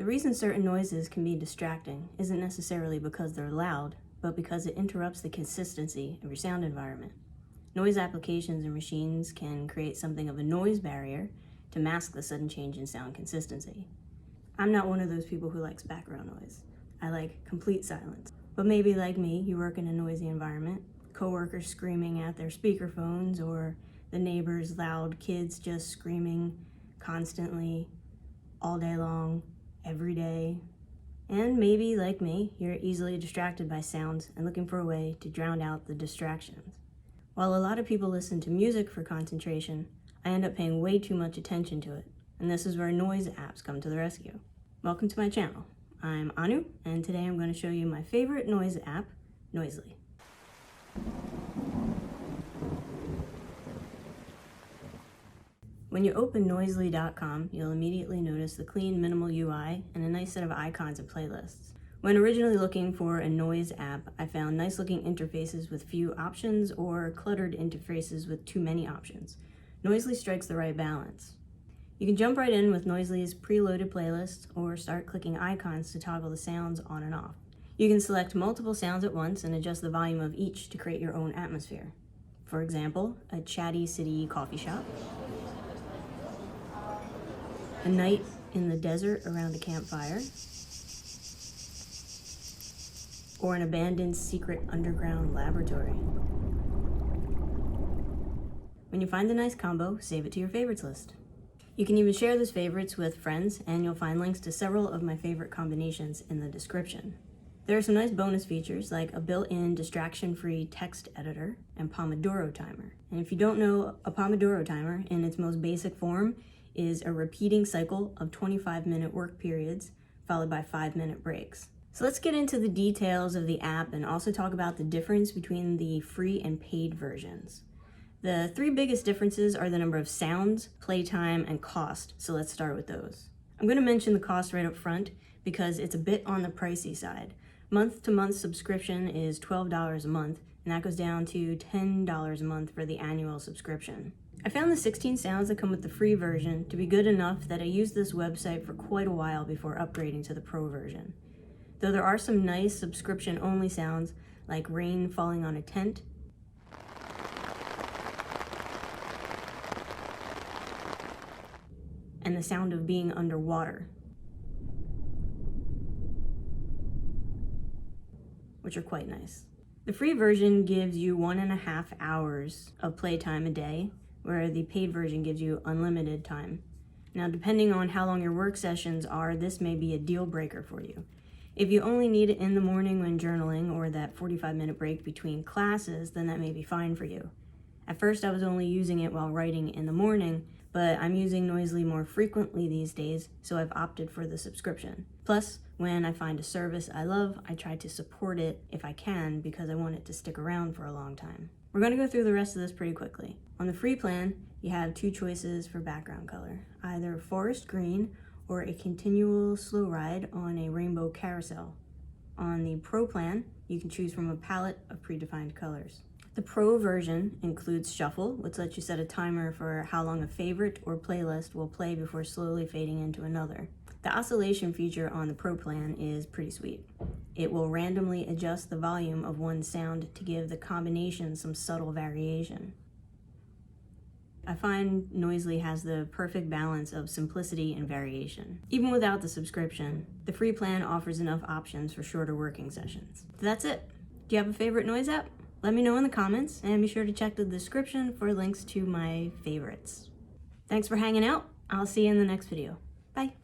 The reason certain noises can be distracting isn't necessarily because they're loud, but because it interrupts the consistency of your sound environment. Noise applications and machines can create something of a noise barrier to mask the sudden change in sound consistency. I'm not one of those people who likes background noise. I like complete silence. But maybe like me, you work in a noisy environment, coworkers screaming at their speakerphones, or the neighbors' loud kids just screaming constantly, all day long, every day. And maybe, like me, you're easily distracted by sounds and looking for a way to drown out the distractions. While a lot of people listen to music for concentration, I end up paying way too much attention to it, and this is where noise apps come to the rescue. Welcome to my channel. I'm Anu, and today I'm going to show you my favorite noise app, Noisli. When you open Noisli.com, you'll immediately notice the clean, minimal UI and a nice set of icons and playlists. When originally looking for a noise app, I found nice-looking interfaces with few options or cluttered interfaces with too many options. Noisli strikes the right balance. You can jump right in with Noisli's preloaded playlists or start clicking icons to toggle the sounds on and off. You can select multiple sounds at once and adjust the volume of each to create your own atmosphere. For example, a chatty city coffee shop, a night in the desert around a campfire, or an abandoned secret underground laboratory. When you find a nice combo, save it to your favorites list. You can even share those favorites with friends, and you'll find links to several of my favorite combinations in the description. There are some nice bonus features like a built-in distraction-free text editor and Pomodoro timer. And if you don't know, a Pomodoro timer in its most basic form is a repeating cycle of 25-minute work periods followed by 5-minute breaks. So let's get into the details of the app and also talk about the difference between the free and paid versions. The three biggest differences are the number of sounds, playtime, and cost, so let's start with those. I'm going to mention the cost right up front because it's a bit on the pricey side. Month-to-month subscription is $12 a month, and that goes down to $10 a month for the annual subscription. I found the 16 sounds that come with the free version to be good enough that I used this website for quite a while before upgrading to the pro version. Though there are some nice subscription-only sounds like rain falling on a tent, and the sound of being underwater, which are quite nice. The free version gives you 1.5 hours of playtime a day, where the paid version gives you unlimited time. Now, depending on how long your work sessions are, this may be a deal breaker for you. If you only need it in the morning when journaling or that 45-minute break between classes, then that may be fine for you. At first, I was only using it while writing in the morning, but I'm using Noisli more frequently these days, so I've opted for the subscription. Plus, when I find a service I love, I try to support it if I can because I want it to stick around for a long time. We're going to go through the rest of this pretty quickly. On the free plan, you have two choices for background color, either forest green or a continual slow ride on a rainbow carousel. On the pro plan, you can choose from a palette of predefined colors. The pro version includes shuffle, which lets you set a timer for how long a favorite or playlist will play before slowly fading into another. The oscillation feature on the pro plan is pretty sweet. It will randomly adjust the volume of one sound to give the combination some subtle variation. I find Noisli has the perfect balance of simplicity and variation. Even without the subscription, the free plan offers enough options for shorter working sessions. So that's it. Do you have a favorite noise app? Let me know in the comments, and be sure to check the description for links to my favorites. Thanks for hanging out. I'll see you in the next video. Bye.